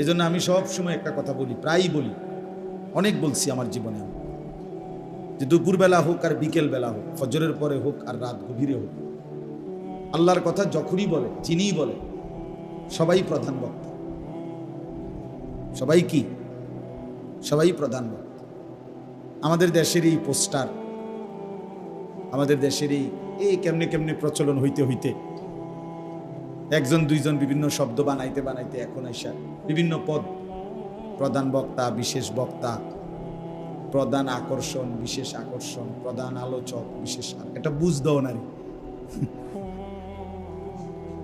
এই জন্য আমি সব সময় একটা কথা বলি, প্রায়ই বলি, অনেক বলছি আমার জীবনে, যে দুপুরবেলা হোক আর বিকেল বেলা হোক, ফজরের পরে হোক আর রাত গভীরে হোক, আল্লাহর কথা যখনই বলে, যিনিই বলে, সবাই প্রধান বক্তা। সবাই কি? সবাই প্রধান বক্তা। আমাদের দেশের এই পোস্টার, আমাদের দেশের এই কেমনে কেমনে প্রচলন হইতে হইতে একজন দুইজন বিভিন্ন শব্দ বানাইতে বানাইতে এখন আইসা বিভিন্ন পদ, প্রধান বক্তা, বিশেষ বক্তা, প্রধান আকর্ষণ, বিশেষ আকর্ষণ, প্রধান আলোচক, বিশেষ, এটা বুঝ দাও নারী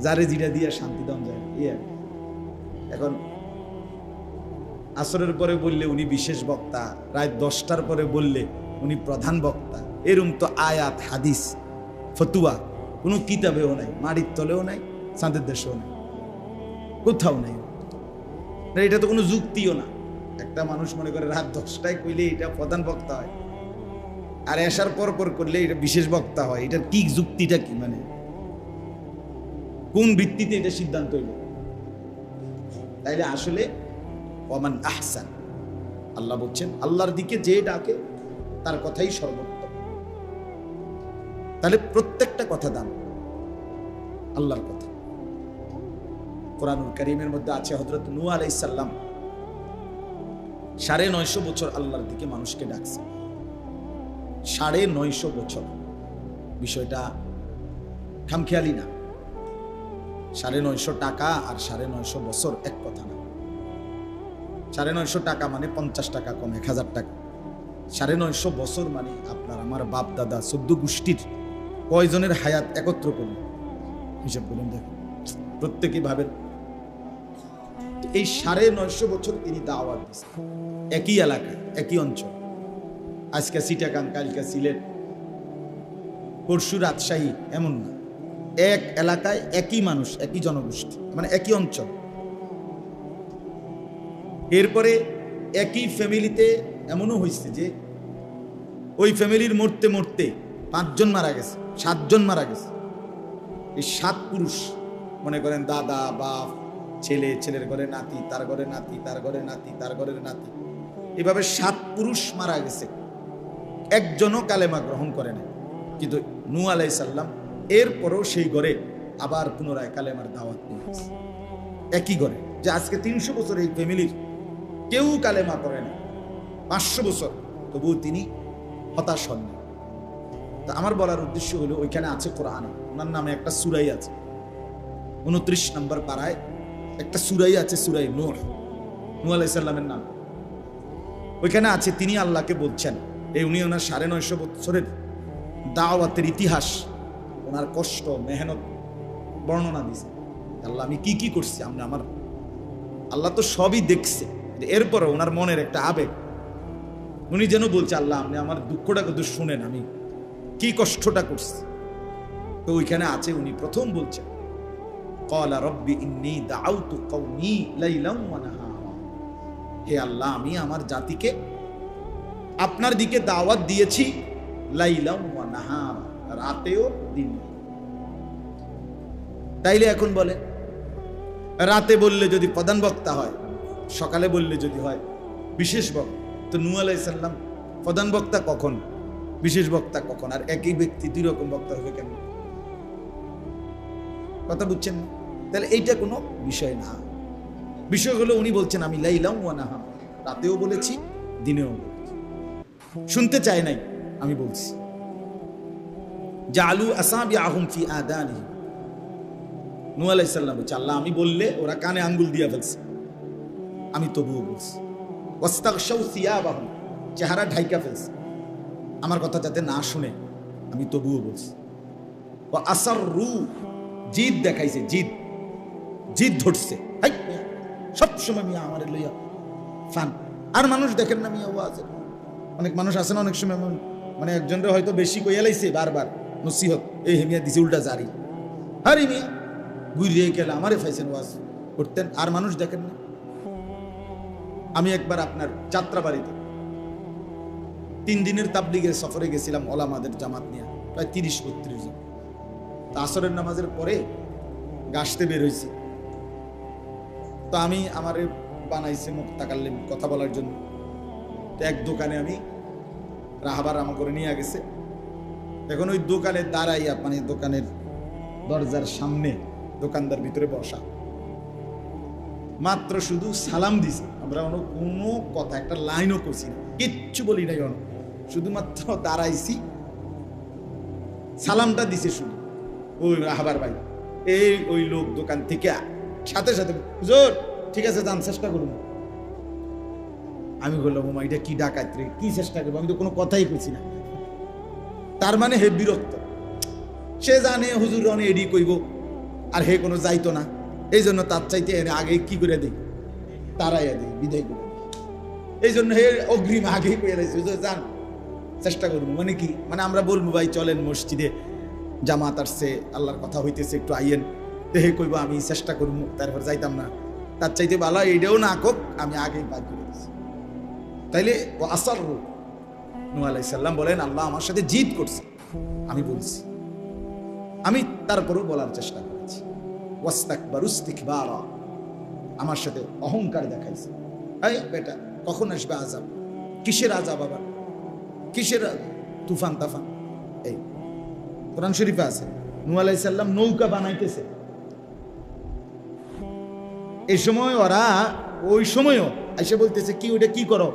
যারে জিরা দিয়া শান্তি দাম যায়। এখন আসরের পরে বললে উনি বিশেষ বক্তা, রাত 10টার পরে বললে উনি প্রধান বক্তা। এরম তো আয়াত, হাদিস, ফতুয়া কোনো কিতাবেও নাই, মাটির তলেও নাই, চাঁদের দেশেও নাই, কোথাও নাই। এটা তো কোনো যুক্তিও না। একটা মানুষ মনে করে রাত 10টায় কইলে এটা প্রধান বক্তা হয়, আর এসার পর পর করলে এটা বিশেষ বক্তা হয়। এটার কি যুক্তিটা কি? মানে কোন ভিত্তিতে এটা সিদ্ধান্ত হইল? তাইলে আসলে ওমান আহসান, আল্লাহ বলছেন আল্লাহর দিকে যে ডাকে তার কথাই সর্বোত্তম। তাহলে প্রত্যেকটা কথা দাম, আল্লাহর কথা। কোরআনুল কারীমের মধ্যে আছে হযরত নূহ আলাইহিস সালাম 950 বছর আল্লাহর দিকে মানুষকে ডাকছে। 950 বছর, বিষয়টা খামখেয়ালি না। 950 টাকা আর 950 বছর এক কথা না। 950 টাকা মানে 50 টাকা কম, 1000 টাকা। 950 বছর মানে আপনার আমার বাপ দাদা 14 গোষ্ঠীর কয়জনের হায়াত একত্র করুন, হিসাব করুন, দেখুন, প্রত্যেকে ভাবেন। এই 950 বছর তিনি দাওয়াত দিয়েছেন একই এলাকায়, একই অঞ্চল। আজকে চিটাগাং, কালকে সিলেট, পরশু রাজশাহী, এমন না। এক এলাকায় একই মানুষ, একই জনগোষ্ঠী, মানে একই অঞ্চল। এরপরে একই ফ্যামিলিতে এমনও হয়েছে যে ওই ফ্যামিলির মরতে মরতে 5 জন মারা গেছে, 7 জন মারা গেছে। এই 7 পুরুষ, মনে করেন দাদা, বাপ, ছেলে, ছেলের ঘরে নাতি, তার ঘরে নাতি, তার ঘরে নাতি, তার ঘরের নাতি, এভাবে 7 পুরুষ মারা গেছে। একজনও কালেমা গ্রহণ করে না। কিন্তু নূহ আলাইহিস সালাম এরপরও সেই ঘরে আবার পুনরায় কালেমার দাওয়াত নিয়ে গেছে, একই ঘরে। যে আজকে 300 বছর এই ফ্যামিলির কেউ কালেমা করে না, 500 বছর, তবুও তিনি হতাশ হন না। তা আমার বলার উদ্দেশ্য হলো, ওইখানে আছে কোরআনে, ওনার নামে একটা সূরাই আছে, 29 নম্বর পারায় একটা সূরাই আছে, সূরায়ে নূহ, নূহ আলাইহিস সালামের নাম। ওইখানে আছে, তিনি আল্লাহকে বলছেন, এই উনি ওনার 950 বছরের দাওয়াতের ইতিহাস, ওনার কষ্ট, মেহনত বর্ণনা দিয়েছে। আল্লাহ আমি কি কি করছি, আমার আল্লাহ তো সবই দেখছে। এরপরে ওনার মনের একটা আবেগ, উনি যেন বলছে, আল্লাহ আপনি আমার দুঃখটা কত শুনেন, আমি কি কষ্টটা করছি। তো ওইখানে আছে, উনি প্রথম বলছেন, ক্বালা রাব্বি ইন্নী দাআউতু কওমি লাইলাম ওয়া নাহারা। হে আল্লাহ, আমি আমার জাতিকে আপনার দিকে দাওয়াত দিয়েছি, লাইলাম ওয়া নাহারা, রাতেও দিনে। তাইলে এখন বলে, রাতে বললে যদি প্রধান বক্তা হয়, সকালে বললে যদি হয় বিশেষ বক্তা, তো নূহ আলাইহিস সালাম প্রধান বক্তা কখন, বিশেষ বক্তা কখন? আর একই ব্যক্তি 2 রকম বক্তা হবে কেন? কথা বুঝছেন? তাহলে এইটা কোনো বিষয় না। বিষয় হলো উনি বলছেন, আমি লাইলাম ওয়া নাহারা, রাতেও বলেছি, দিনেও বলেছি। শুনতে চায় নাই, আমি বলছি। জালু আসাবিআহুম ফি আদানিহিম, নূহ আলাইহিস সালাম বলছে, আল্লাহ আমি বললে ওরা কানে আঙ্গুল দিয়া ফেলছে, আমি তবুও বলছি। ওয়াস্তাগশাউ সিয়াবাহুম, চেহারা ঢাইকা ফেলছে আমার কথা যাতে না শুনে, আমি তবুও বলছি। ওয়া আসাররু, জিদ দেখাইছে, জিদ ধরছে, সবসময় মিয়া আমার লইয়া ফান। আর মানুষ দেখেন না মিয়া ওয়াজে, অনেক মানুষ আছে না, অনেক সময় মানে একজনের হয়তো বেশি কইয়া লাইছে, বারবার নসিহত, এই হেমিয়া দিছে উল্টা জারি, আরে মিয়া ঘুরিয়ে গেলে আমারে ফাইছেন ওয়াজ করতেন, আর মানুষ দেখেন না। আমি একবার আপনার যাত্রাবাড়িতে 3 দিনের তাবলিগের সফরে গেছিলাম, ওলামাদের জামাত নিয়ে, প্রায় 30-32 জন। তা আসরের নামাজের পরে গাছতে বের হয়েছি, তো আমি আমার বানাইছে মুখ তাকাল্লিম কথা বলার জন্য। তো এক দোকানে আমি রাহাবার আমা করে নিয়ে গেছে। এখন ওই দোকানে দাঁড়াইয়া মানে দোকানের দরজার সামনে দোকানদার ভিতরে বসা, মাত্র শুধু সালাম দিছে। আমরা কোনো কথা একটা লাইনও করছি না, কিচ্ছু বলি নাই, শুধুমাত্র দাঁড়াইছি, সালামটা দিছে শুধু। ওই রাহাবার ভাই এই ওই লোক দোকান থেকে সাথে সাথে হুজুর ঠিক আছে যান, চেষ্টা করুন। আমি বললাম ওমা এটা কি ডাকাত রে, কি চেষ্টা করবো, আমি তো কোনো কথাই কইছি না। তার মানে হে বিরক্ত, সে জানে হুজুর অনে এডি কইব, আর হে কোনো যাইতো না, এই জন্য তার চাইতে আগে কি করে দিই, তারাইয়া দিই, বিদায় করে দিই। এই জন্য হে অগ্রিম আগেই পেয়ে রয়েছে, হুজুর যান চেষ্টা করবো। মানে কি, মানে আমরা বলবো ভাই চলেন মসজিদে জামাত আসছে, আল্লাহর কথা হইতেছে, একটু আইয়েন, দেহে কইব আমি চেষ্টা করবো, তারপর যাইতাম না। তার চাইতে ভালো এইটাও না কোক, আমি আগেই বাদ করে দিচ্ছি। তাইলে ও আসার রূপ নূহ আলাইহিস সালাম বলেন আল্লাহ আমার সাথে জিদ করছে, আমি বলছি, আমি তারপরও বলার চেষ্টা করেছি। ওয়াস্তাকবারু ইস্তিকবারা, আমার সাথে অহংকার দেখাইছে। এই বেটা কখন আসবে আযাব, কিসের আযাব আবার, কিসের তুফান তাফান। এই কোরআন শরীফে আছে নূহ আলাইহিস সালাম নৌকা বানাইতেছে। এই সময় ওরা ওই সময়ও এসে বলতেছে কি ওইটা কি করো,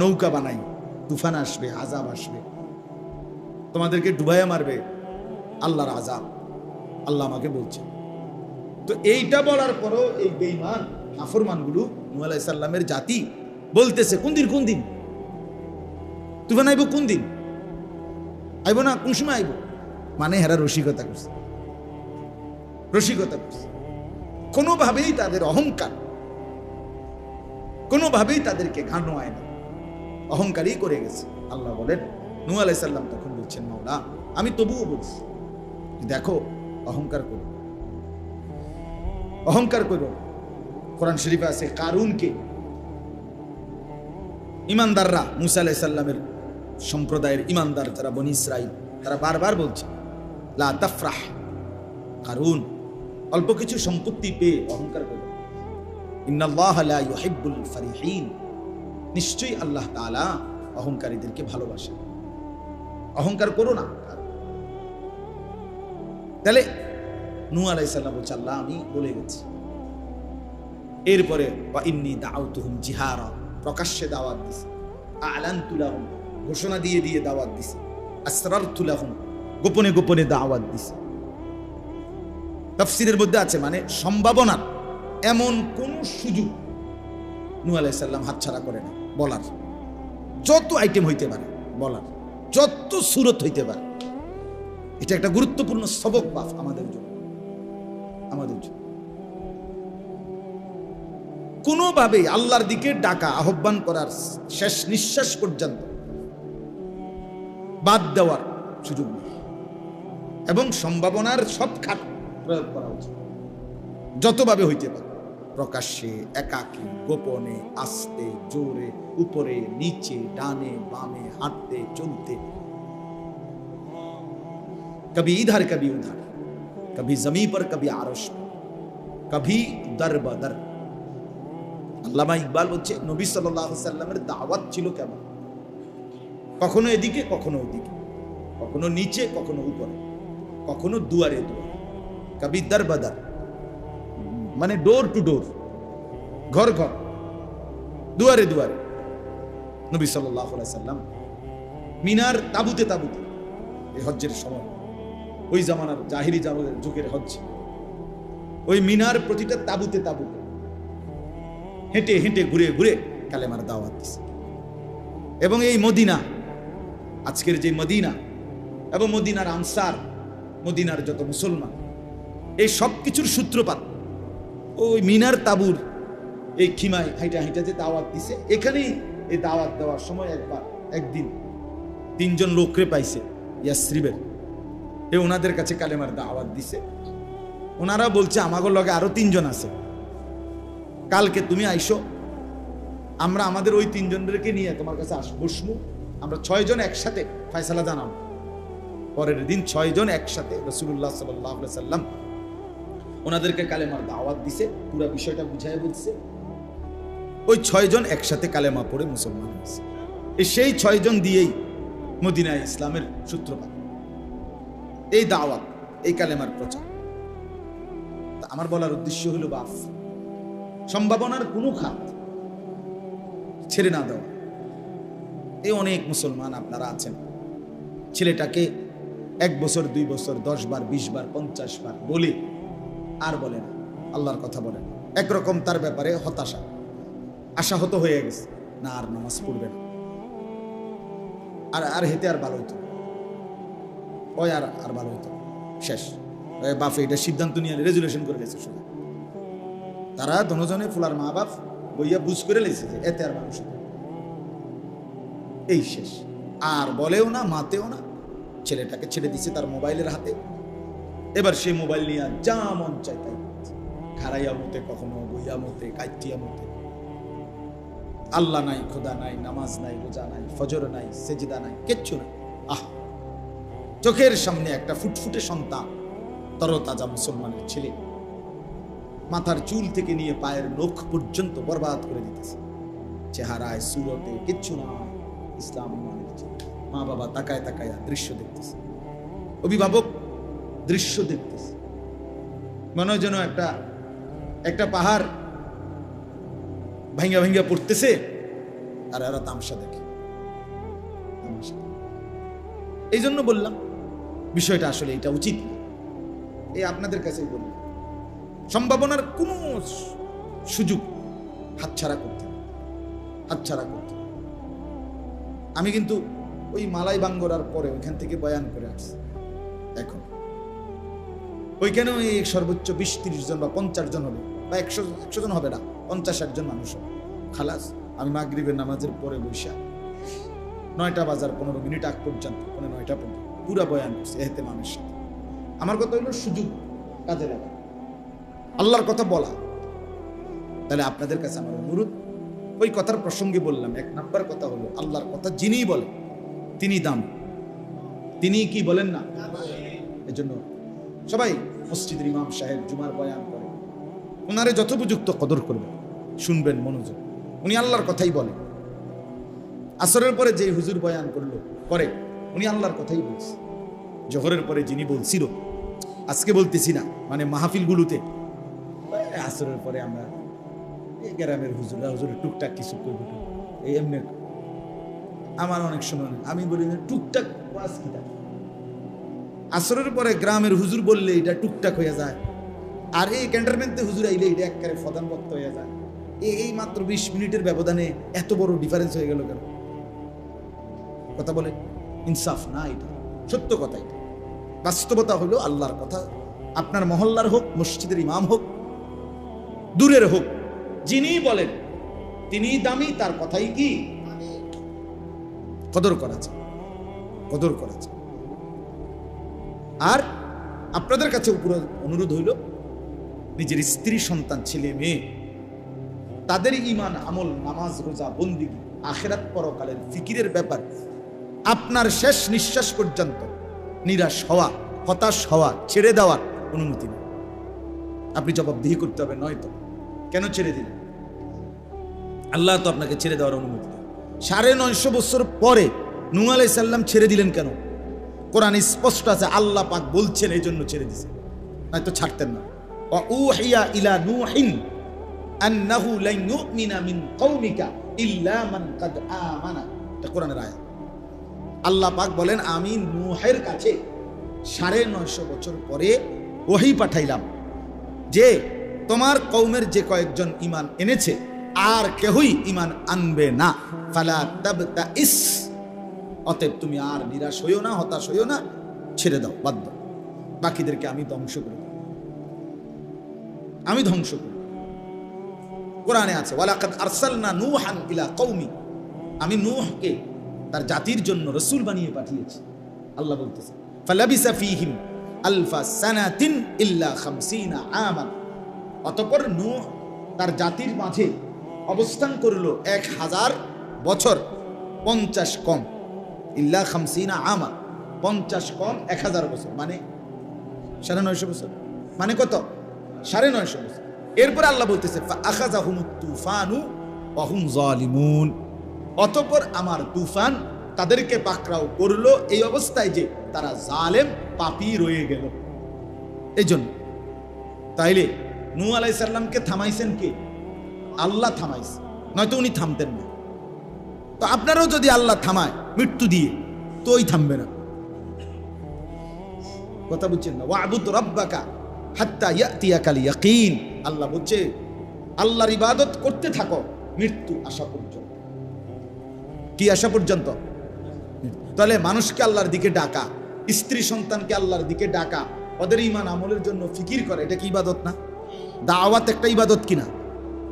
নৌকা বানাই, তুফান আসবে, আযাব আসবে, তোমাদেরকে ডুবাইয়া মারবে, আল্লাহর আযাব, আল্লাহ আমাকে বলছে। তো এইটা বলার পরও এই বেঈমান নাফরমানগুলো নূহ আলাইহিস সালামের জাতি বলতেছে কোন দিন তুফান আইব, কোন দিন আইব না, কোন সময় আইব, মানে হেরা রসিকতা করছে, রসিকতা করছে। কোনোভাবেই তাদের অহংকার, কোনোভাবেই তাদেরকে ঘানো হয় না, অহংকারই করে গেছে। আল্লাহ বলেন নূহ আলাইহিস সালাম তখন বলছেন মাওলা আমি তবুও বলছি দেখো অহংকার করো, অহংকার করো। কোরআন শরীফে আছে কারুনকে ইমানদাররা, মুসা আলাইহিস সালামের সম্প্রদায়ের ইমানদার যারা বনি ইসরাইল, তারা বারবার বলছে লা তাফরাহ, কারুন অল্প কিছু সম্পত্তি পেয়ে অহংকার করো। ইন্নাল্লাহা লা ইউহিব্বুল ফারিহিন, নিশ্চয়ই আল্লাহ তাআলা অহংকারীদেরকে ভালোবাসে, অহংকার করো না। তাহলে নূহ আলাইহিস সালাম বলছে আল্লাহ আমি বলে গেছি। এরপরে ওয়া ইন্নী দাউতুহুম জিহারা, প্রকাশ্যে দাওয়াত দিছে, আ'লানতু লাহুম, ঘোষণা দিয়ে দিয়ে দাওয়াত দিছে, আসরারতু লাহুম, গোপনে গোপনে দাওয়াত দিছে। তাফসীরের মধ্যে আছে মানে সম্ভাবনার এমন কোন সুযোগ নূহ আলাইহিস সালাম হাতছাড়া করে না, বলার যত আইটেম হইতে পারে, বলার যত সূরত হইতে পারে। এটা একটা গুরুত্বপূর্ণ সবক পাঠ আমাদের জন্য, আমাদের জন্য। কোনোভাবেই আল্লাহর দিকে ডাকা, আহ্বান করার শেষ নিঃশ্বাস পর্যন্ত বাদ দেওয়ার সুযোগ নেই, এবং সম্ভাবনার সব খাত প্রয়োগ করা উচিত, যতভাবে হইতে পারে, প্রকাশ্যে, একাকী, গোপনে, আস্তে, জোরে, উপরে, নিচে, ডানে বামে, হাঁটতে চলতে, कभी इधर कभी उधर, कभी जमीन पर कभी आरश पर, कभी दर बदर। আল্লামা ইকবাল বলছে নবী সাল্লাল্লাহু আলাইহি সাল্লামের দাওয়াত ছিল কেমন, কখনো এদিকে কখনো ওদিকে, কখনো নিচে কখনো উপরে, কখনো দুয়ারে দুয়ারে, কবি দর বদর মানে ডোর টু ডোর, ঘর ঘর, দুয়ারে দুয়ারে। নবী সাল্লাল্লাহু আলাইহি সাল্লাম মিনার তাবুতে তাবুতে, এই হজ্জের সময়, ওই জামানার জাহিরি যুগের হজ্জ, ওই মিনার প্রতিটা তাবুতে তাবুতে হেঁটে হেঁটে ঘুরে ঘুরে কালেমার দাওয়াত দিছে। এবং এই মদিনা, আজকের যে মদিনা এবং মদিনার আনসার, মদিনার যত মুসলমান, এই সব কিছুর সূত্রপাত ওই মিনার তাবুর এই খিমায় হাইটা হাইটা যে দাওয়াত দিছে। এখানেই এই দাওয়াত দেওয়ার সময় একদিন তিনজন লোকরে পাইছে ইয়াসরিবের, ওনাদের কাছে কালেমার দাওয়াত দিছে। ওনারা বলছে আমাগো লগে আরো তিনজন আছে, কালকে তুমি আইসো, আমরা আমাদের ওই তিনজনকে নিয়ে তোমার কাছে বসবো, আমরা 6 জন একসাথে ফয়সালা জানাবো। পরের দিন 6 জন একসাথে রাসূলুল্লাহ সাল্লাল্লাহু আলাইহি সাল্লাম ওনাদেরকে কালেমার দাওয়াত দিছে, পুরো বিষয়টা বুঝায় বলছে। ওই 6 জন একসাথে কালেমা পড়ে মুসলমান হয়েছে। সেই 6 জন দিয়েই মদিনায় ইসলামের সূত্রপাত, এই দাওয়াত, এই কালেমার প্রচার। আমার বলার উদ্দেশ্য হলো বাপ, সম্ভাবনার কোনো খাত ছেড়ে না দেওয়া। এই অনেক মুসলমান আপনারা আছেন, ছেলেটাকে 1 বছর 2 বছর 10 বার 20 বার 50 বার বলে আর বলে না, আল্লাহর কথা বলে না। একরকম তার ব্যাপারে হতাশা, আশাহত হয়ে গেছে, না আর নামাজ পড়বে না, আর হেতে আর ভালো হইতো, ওই আর ভালো হইতো, শেষ। বাপে এটা সিদ্ধান্ত নিয়ে রেজুলেশন করে গেছে শুধু। তারা দনজনে ফুলার মা বাপ বইয়া বুঝ করে লেছে যে এতে আর মানুষ এই শেষ। আর বলেও না, মাতেও না, ছেলেটাকে ছেড়ে দিছে তার মোবাইলের হাতে। এবার সে মোবাইল নিয়ে যা মন চাই তাই খারাইয়া মতে, কখনো বইয়া মতে, কাইটিয়া মতে। আল্লাহ নাই, খোদা নাই, নামাজ নাই, রোজা নাই, ফজর নাই, সেজদা নাই, কিচ্ছু নাই। চোখের সামনে একটা ফুটফুটে সন্তান, তরতাজা মুসলমানের ছেলে, মাথার চুল থেকে নিয়ে পায়ের নখ পর্যন্ত বরবাদ করে দিতেছে। চেহারায়, সুরতে কিচ্ছু না, ইসলাম ইমানের ছেলে। মা বাবা তাকায় তাকায় দৃশ্য দেখতেছে, অভিভাবক দৃশ্য দেখতেছে। মনে হয় যেন একটা পাহাড় ভাঙ্গা ভাঙ্গা পড়তেছে, আর এরা তামসা দেখে। এই জন্য বললাম বিষয়টা আসলে এটা উচিত না। এই আপনাদের কাছেই বললাম, সম্ভাবনার কোনো সুযোগ হাতছাড়া করতে, হাতছাড়া করতে। আমি কিন্তু ওই মালাই বাঙ্গরার পরে ওইখান থেকে বয়ান করে আসছি। এখন ওইখানে ওই সর্বোচ্চ 20-30 জন বা 50 জন হবে, বা 100 জন হবে না, 50-60 জন মানুষ হবে। খালাস, আমি মাগরিবের নামাজের পরে বৈশা 9টা বাজার 15 মিনিট আগ পর্যন্ত, 9টা পর্যন্ত পুরা বয়ান করছে এতে মানুষের সাথে। আমার কথা হলো সুযোগ কাজে লাগা, আল্লাহর কথা বলা। তাহলে আপনাদের কাছে আমার অনুরোধ, ওই কথার প্রসঙ্গে বললাম, 1 নাম্বার কথা হলো আল্লাহর কথা যিনি বলেন তিনি দাম, তিনি কি বলেন না। এজন্য সবাই মসজিদের ইমাম সাহেব জুমার বয়ান করে, ওনারে যথোপযুক্ত কদর করবেন, শুনবেন মনোযোগ। উনি আল্লাহর কথাই বলেন। আসরের পরে যে হুজুর বয়ান করলো করে, উনি আল্লাহর কথাই বলছে। জোহরের পরে যিনি বলছিল, আজকে বলতেছি না, মানে মাহফিলগুলোতে আসরের পরে আমরা এই গ্রামের হুজুরের টুকটাক কিছু করবো, এই এমনি। আমার অনেক সময় আমি বলি টুকটাক ওয়াজ কি, আসরের পরে গ্রামের হুজুর বললে এটা টুকটাক হয়ে যায়, আর এই ক্যান্টনমেন্টে হুজুর আইলে এটা একেবারে প্রধান বক্তা হয়ে যায়। এই মাত্র 20 মিনিটের ব্যবধানে এত বড় ডিফারেন্স হয়ে গেল কেন? কথা বলে ইনসাফ না, এটা সত্য কথা। এটা বাস্তবতা হলো আল্লাহর কথা। আপনার মহল্লার হোক, মসজিদের ইমাম হোক, দূরের হোক, যিনি বলেন তিনি দামি, তার কথাই কি কদর করা যায়, কদর করা যায়। আর আপনাদের কাছে অনুরোধ হইল, নিজের স্ত্রী, সন্তান, ছেলে মেয়ে, তাদের ঈমান, আমল, নামাজ, রোজা, বন্দেগী, আখিরাত, পরকালের ফিকিরের ব্যাপার আপনার শেষ নিঃশ্বাস পর্যন্ত নিরাশ হওয়া, হতাশ হওয়া, ছেড়ে দেওয়ার অনুমতি নেই। আপনি জবাবদিহি করতে হবে, নয়তো কেন ছেড়ে দিলেন? আল্লাহ তো আপনাকে ছেড়ে দেওয়ার অনুমতি দেন। 950 বছর পরে নূহ আলাইহিস সালাম ছেড়ে দিলেন কেন? কোরআনে স্পষ্ট আছে, আল্লাহ পাক বলছেন এই জন্য ছেড়ে দিয়েছেন, নয়তো ছাড়তেন না। ওয়া উহিয়া ইলা নূহিন আন্নাহু লান ইউমিনা মিন কওমিকা ইল্লা মান কাদ আমানা। এটা কোরআনের আয়াত। আল্লাহ পাক বলেন, আমি নূহের কাছে 950 বছর পরে ওহী পাঠাইলাম যে তোমার কওমের যে কয়েকজন ঈমান এনেছে আর কেউই ঈমান আনবে না। ফালা তাবতাইস, অতএব তুমি আর নিরাশ হইও না, হতাশ হইও না, ছেড়ে দাও, বাদ দাও। বাকিদেরকে আমি ধ্বংস করে দেব, আমি ধ্বংস করব। কোরআনে আছে, ওয়ালাকাদ আরসালনা নূহান ইলা কওমি, আমি নূহকে তার জাতির জন্য রাসূল বানিয়ে পাঠিয়েছি। আল্লাহ বলতেছে, ফালাবিসা ফীহিম আলফা সানাতিন ইল্লা 50 আমান। অতঃপর নূহ তার জাতির মাঝে অবস্থান করলো 1000 বছর, 50 কম, ইল্লা 50 আমান, 50 কম 1000 বছর, মানে 950 বছর, মানে কত? 950 বছর। এরপর আল্লাহ বলতেছে ফাআখাযাহুমুত তুফানু ওয়া হুম যালিমুন, অতঃপর আমার তুফান তাদেরকে পাকড়াও করলো এই অবস্থায় যে তারা জালেম পাপী রয়ে গেল। এইজন্য তাইলে নূহ আলাইহিস সালামকে থামাইছেন কে? আল্লাহ থামাইছে, নয়তো উনি থামতেন না। তো আপনারাও যদি আল্লাহ থামায় মৃত্যু দিয়ে, তো ওই থামবে না। কথা বুঝছেন না? ওয়াবুদ রাব্বাকা হাত্তা ইয়াতিয়াকাল ইয়াকিন, আল্লাহ বলছে আল্লাহর ইবাদত করতে থাকো মৃত্যু আসা পর্যন্ত। কি আসা পর্যন্ত? তাহলে মানুষকে আল্লাহর দিকে ডাকা, স্ত্রী সন্তানকে আল্লাহর দিকে ডাকা, ওদের ঈমান আমলের জন্য ফিকির করে, এটা কি ইবাদত না? দাওয়াত একটা ইবাদত কিনা?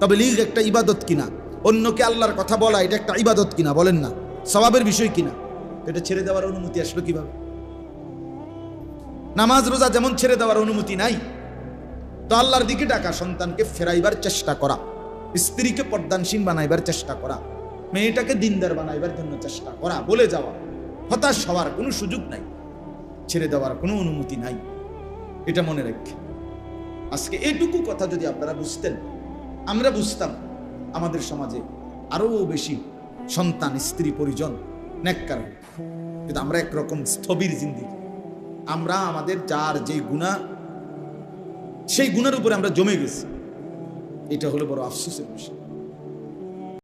তাবলীগ একটা ইবাদত কিনা? অন্যকে আল্লাহর কথা বলা এটা একটা ইবাদত কিনা? বলেন না, সওয়াবের বিষয় কিনা? এটা ছেড়ে দেওয়ার অনুমতি আসলো কিভাবে? নামাজ রোজা যেমন ছেড়ে দেওয়ার অনুমতি নাই, তো আল্লাহর দিকে ডাকা, সন্তানকে ফেরাইবার চেষ্টা করা, স্ত্রীকে পর্দানসীন বানাইবার চেষ্টা করা, মেয়েটাকে দিনদার বানাইবার জন্য চেষ্টা করা, বলে যাওয়া, হতাশ হওয়ার কোনো সুযোগ নাই, ছেড়ে দেওয়ার কোনো অনুমতি নাই। এটা মনে রাখেন। আজকে এইটুকু কথা যদি আপনারা বুঝতেন, আমরা বুঝতাম, আমাদের সমাজে আরো বেশি সন্তান, স্ত্রী, পরিজন নেককার হতো। কিন্তু আমরা একরকম স্থবির জিন্দেগি, আমরা আমাদের যার যে গুনাহ, সেই গুনার উপরে আমরা জমে গেছি। এটা হলো বড় আফসোসের বিষয়।